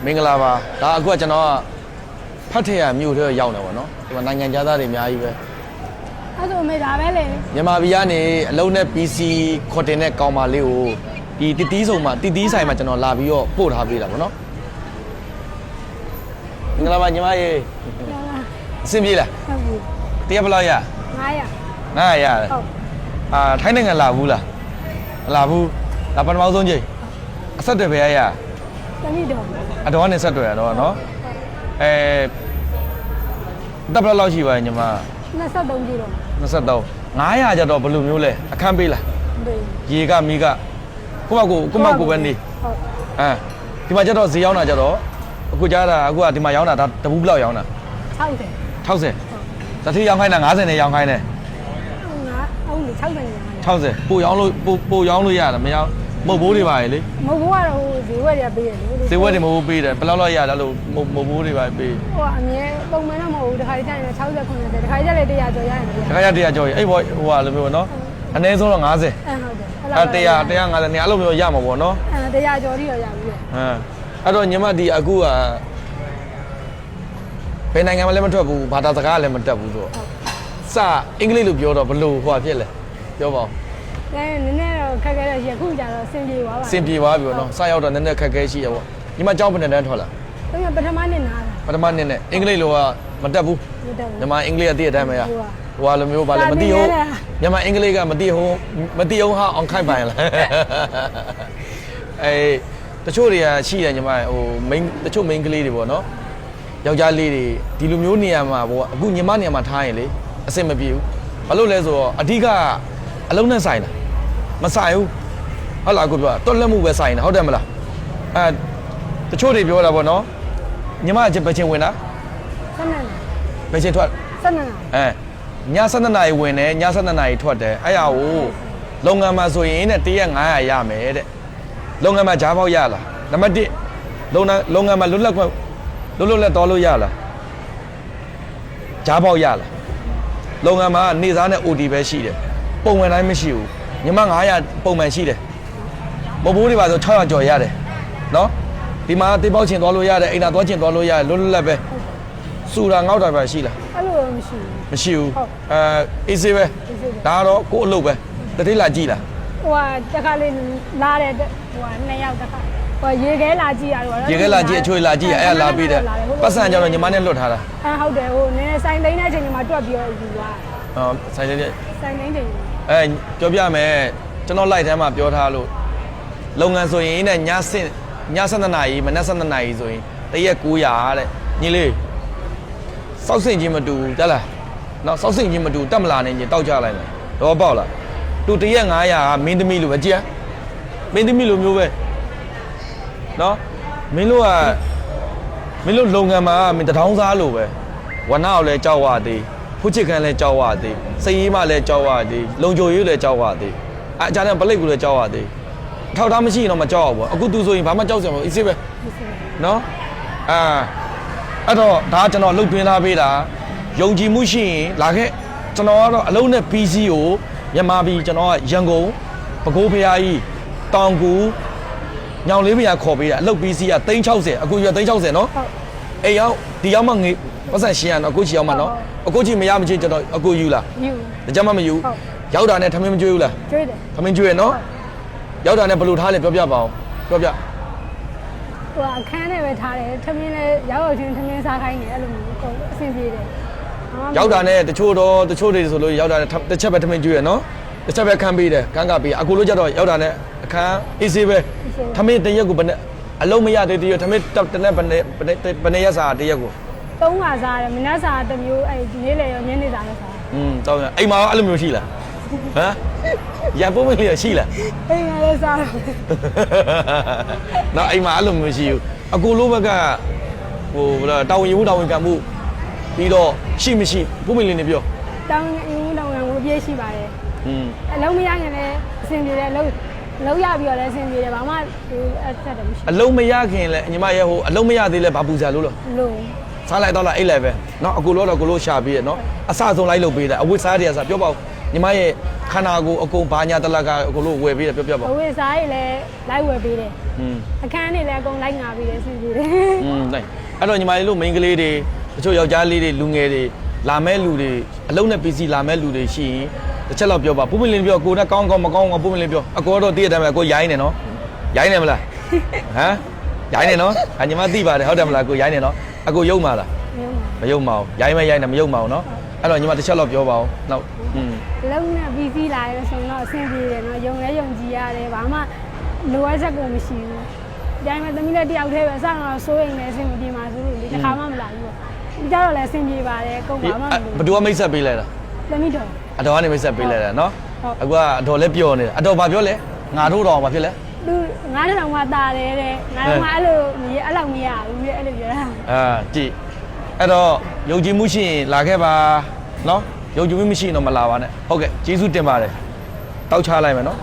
မင်္ဂလာပါဒါအခုကကျွန်တော်ကဖတ်ထရမြို့ထဲရောက်နေပါတော့ဒီမှာနိုင်ငံသားတွေအများကြီးပဲအဲ့ဆိုမေဒါပဲလေမြန်မာပြည်ကနေအလုံးနဲ့ PC ခေါ်တင်တဲ့ကောင်မလေးကိုဒီတတီးဆောင်မှာတတီးဆိုင်မှာကျွန်တော်လာပြီးတော့ပို့ထားပေးတာပေါ့နော်မင်္ဂလာပါညီမရေအဆင်ပြေလားဟုတ်ပြီတရားဘယ်လောက်ရ900ရတယ်ဟုတ်ထိုင်းနိုင်ငံလာဘူးလားမလာဘူးဒါပထမဆုံးချိန်အဆက်တွေပဲရတနည်းတော့အတော်နဲ့ဆက်တွေ့ရတော့နော်တပ်ဘယ်လောက်ရှိပါညီမ23ကြီးတော့23 900ကျတော့ဘယ်လိုမျိုးလဲအခန်းပေးလားရေကမီးကကိုယ့်ဘက်ကိုပဲနေဟုတ်ဒီမှာကျတော့ဈေးရောက်တာကျတော့အခုကြားတာအခုကဒီမှာရောက်တာဒါတပူးဘယ်လောက်ရောက်တာ60တတိရောက်ခိုင်းတာ90နဲ့ရောက်ခိုင်းတယ်ဟုတ်လေ60နဲ့60ပို့ရောင်းလို့ရတယ်မရောက်မုတ်ဘိုးတွေပါလေမုတ်ဘိုးကတော့ဈေးဝက်တွေပေးတယ်ဈေးဝက်တွေမဟုတ်ပေးတယ်ဘယ်လောက်ရလဲလို့မုတ်ဘိုးတွေပါပေးဟိုအမြဲပုံမှန်တော့မဟုတ်ဘူးတစ်ခါကျရင်60 90တစ်ခါကျလည်း100ကျော်ရရင်တစ်ခါကျ100ကျော်အဲ့ဘောဟိုဟာလိုမျိုးနော်အနည်းဆုံးတော့90ဟုတ်တယ်100 150နေအဲ့လိုမျိုးရမှာပေါ့နော်100ကျော်ထိတော့ရပြီအဲ့တော့ညီမဒီအခုကဘယ်နိုင်ငံမှလည်းမထွက်ဘူးဘာသာစကားလည်းမတတ်ဘူးဆိုတော့စအင်္ဂလိပ်လိုပြောတော့ဘလို့ဟိုဖြစ်လဲပြောပါဦးနည်းနည်းတော့ခက်ခဲတဲ့ရခုကြတော့စင်ပြေသွားပါစင်ပြေသွားပြီပေါ့နော်စရောက်တော့နည်းနည်းခက်ခဲရှိရပေါ့ညီမကျောင်းဘယ်နှစ်တန်းထွက်လာပထမနှစ်နားပထမနှစ်နဲ့အင်္ဂလိပ်လိုကမတတ်ဘူးညီမအင်္ဂလိပ်အသိအတမ်းပဲရဟိုလိုမျိုးပါလေမသိဟုတ်ညီမအင်္ဂလိပ်ကမသိအောင်ဟာအောင်ခိုက်ပိုင်လားတချို့တွေကရှိတယ်ညီမဟိုတချို့ main ကလေးတွေပေါ့နော်ယောက်ျားလေးတွေဒီလိုမျိုးနေရာမှာပေါ့အခုညီမနေရာမှာထားရင်လေအဆင်မပြေဘူးဘာလို့လဲဆိုတော့အဓိကအလုံးနဲ့ဆိုင်တာမဆိုင်ဘူးဟုတ်လားကိုပြောတွက်လက်မှုပဲဆိုင်တာဟုတ်တယ်မလားတချို့တွေပြောတာပေါ့နော်ညီမဘယ်ချိန်ဝင်တာ12ဘယ်ချိန်ထွက်12ည12နာရီဝင်တယ်ည12နာရီထွက်တယ်အဲ့ဟာကိုလုပ်ငန်းမှာဆိုရင်နဲ့1ရက်900ရမယ်တဲ့လုပ်ငန်းမှာဂျားပေါက်ရလားနံပါတ်1လုပ်ငန်းမှာလွတ်လပ်တော်လို့ရလားဂျားပေါက်ရလားလုပ်ငန်းမှာနေစားနဲ့ OT ပဲရှိတယ်ပုံမှန်တိုင်းမရှိဘူးညီမ900ပုံမှန်ရှိတယ်မဘိုးတွေပါဆို600ကျော်ရတယ်နော်ဒီမှာတေးပေါက်ချင်သွားလို့ရတယ်အိမ်သာသွားချင်သွားလို့ရတယ်လွတ်လပ်ပဲစူတာငေါက်တာပဲရှိလားအဲ့လိုမရှိဘူးအေးစေးပဲဒါကတော့ကိုယ့်အလုပ်ပဲတတိလာကြည့်လားဟိုတခါလေးလာတယ်ဟို2ယောက်တခါဟိုရေခဲလာကြည့်ရတယ်ရေခဲလာကြည့်အချွေလာကြည့်အဲ့လာပြီးတယ်ပတ်စံကြောင့်ညီမနဲ့လွတ်ထားတာဟုတ်တယ်ဟိုနည်းဆိုင်သိမ်းတဲ့အချိန်မှာတွက်ပြီးတော့ယူသွားဆိုင်သိမ်းချိန်ပြောပြမယ်ကျွန်တော်လိုက်ထဲမှာပြောထားလို့လုပ်ငန်းဆိုရင်နဲ့ည7 နာရီမနက်7 နာရီဆိုရင်တရက်900တဲ့ညီလေးစောက်စင်ချင်းမတူဘူးတက်လားနော်စောက်စင်ချင်းမတူတက်မလာနေချင်းတောက်ကြလိုက်မယ်တော့ပေါက်လားသူတရက်900ကမင်းသမီးလိုပဲကြည့်မင်းသမီးလိုမျိုးပဲနော်မင်းတို့လုပ်ငန်းမှာမင်းတထောင်းစားလိုပဲဝနာကိုလည်းကြောက်ရသေးဖုတ်ချစ်ခန်းလည်းကြောက်ရသေးစိတ်ရေးမှလည်းကြောက်ရသေးလုံကြိုရေးလည်းကြောက်ရသေးအကြမ်းပလိတ်ကိုလည်းကြောက်ရသေးအထောက်ထားမရှိရင်တော့မကြောက်ဘူးအခုသူဆိုရင်ဘာမှကြောက်စရာမလိုအေးစေးပဲနော်အဲ့တော့ဒါကျွန်တော်လှုပ်သွင်းထားပေးတာယုံကြည်မှုရှိရင်လာခဲ့ကျွန်တော်ကတော့အလုံးနဲ့ PC ကိုမြန်မာပြည်ကျွန်တော်ကရန်ကုန်ပဲခူးဖျားကြီးတောင်ကူညောင်လေးဖျားခေါ်ပေးတာအလုပ် PC က360အခုရ360နော်အေးရောက်ဒီရောက်မှငေးပတ်စံရှင်းရတော့အခုချီရောက်မှနော်အခုချီမရမချင်းကျွန်တော်အခုယူလားယူကြမ်းမယူရောက်တာနဲ့ထမင်းမကျွေးဘူးလားကျွေးတယ်ထမင်းကျွေးရနော်ရောက်တာနဲ့ဘယ်လိုထားလဲပြောပြပါအောင်ပြောပြဟိုအခန်းနဲ့ပဲထားတယ်ထမင်းလည်းရောက်ချင်းထမင်းစားခိုင်းတယ်အဲ့လိုမျိုးအဆင်ပြေတယ်ရောက်တာနဲ့တချို့တွေဆိုလို့ရောက်တာနဲ့တစ်ချက်ပဲထမင်းကျွေးရနော်တစ်ချက်ပဲခန်းပေးတယ်ခန်းကပေးအခုလို့ကြတော့ရောက်တာနဲ့အခန်းအေးစေးပဲထမင်းတရက်ကိုဘယ်နဲ့အလုံးမရသေးတည်းထမင်းတနေ့ဘယ်နဲ့ရက်စာတရက်ကို3ခါစားတယ်မနက်စာတစ်မျိုးအဲ့ဒီနေ့လေရောညနေစာလည်းစားတောင်းရအိမ်မှာအဲ့လိုမျိုးရှိလားဟမ်ရန်ပုံးမလေးရှိလားအိမ်မှာလည်းစားတယ်နော်အိမ်မှာအဲ့လိုမျိုးရှိဘူးအကူလိုဘက်ကဟိုတာဝန်ယူမှုတာဝန်ခံမှုပြီးတော့ရှိမရှိပုံးမလေးနေပြောတာဝန်ယူမှုတာဝန်ခံမှုပြည့်ရှိပါတယ်အလုံးမရရင်လည်းအဆင်ပြေတယ်လုံးရပြီးတော့လည်းအဆင်ပြေတယ်ဘာမှအဲ့ဆက်တယ်မရှိအလုံးမရခင်လည်းညီမရဲ့ဟိုအလုံးမရသေးလဲဘာပူစရာလို့လားလို့စားလိုက်တော့လားအိတ်လိုက်ပဲเนาะအကူလို့တော့ကိုလို့ရှာပြီးရเนาะအစဆုံးလိုက်လုပ်ပေးတယ်အဝတ်စားတွေကစားပြောပါဦးညီမရဲ့ခန္ဓာကိုယ်အကုန်ဘာညာတလကအကူလို့ဝယ်ပေးတယ်ပြောပါဦးအဝတ်စားတွေလည်းလိုက်ဝယ်ပေးတယ်အခန်းတွေလည်းအကုန်လိုက်ငါပေးတယ်ဆင်ပြေတယ် နိုင်အဲ့တော့ညီမလေးတို့မိန်းကလေးတွေတချို့ယောက်ျားလေးတွေလူငယ်တွေလာမဲ့လူတွေအလုံးနဲ့ပစ္စည်းလာမဲ့လူတွေရှိရင်တစ်ချက်တော့ပြောပါပုံမလင်းပြောကိုနဲ့ကောင်းကောင်းမကောင်းကောင်းပုံမလင်းပြောအကောတော့တည့်ရတဲ့အကိုရိုင်းနေနော်ရိုင်းနေမလားဟမ်ရိုင်းနေနော်အညီမသိပါတယ်ဟုတ်တယ်မလားကိုရိုင်းနေနော်အကိုယုံပါလားမယုံပါဘူးရိုင်းမရိုင်းနဲ့မယုံပါဘူးနော်အဲ့တော့ညီမတစ်ချက်တော့ပြောပါဦးနောက်လုံးနဲ့ပစ္စည်းလာရဆိုတော့အဆင်ပြေတယ်နော်ယုံလဲယုံကြည်ရတယ်ဘာမှလိုအပ်ချက်ကိုမရှိဘူး။ဒါပေမဲ့သမီးလည်းတယောက်တည်းပဲအဆောင်တော့စိုးရိမ်နေအဆင်မပြေပါဆိုလို့လေတစ်ခါမှမလာဘူးပေါ့။ဒီကြတော့လည်းအဆင်ပြေပါတယ်ကုန်ပါမှမလို့ ဘယ်သူကမိတ်ဆက်ပေးလိုက်တာ သမီးတော်အတော်ကနေမိတ်ဆက်ပေးလိုက်တာနော်အခုကအတော်လည်းပျော်နေတာအတော်ဘာပြောလဲငါတို့တော်ဘာဖြစ်လဲသူငါးတောင်မှတာတယ်တဲ့ငါတော့မှအဲ့လိုမရဘူးတဲ့အဲ့လိုပြောတာကြည့်အဲ့တော့ယုံကြည်မှုရှိရင်လာခဲ့ပါနော်ယုံကြည်မှုမရှိရင်တော့မလာပါနဲ့ဟုတ်ကဲ့ကျေးဇူးတင်ပါတယ်တောက်ချလိုက်မယ်နော်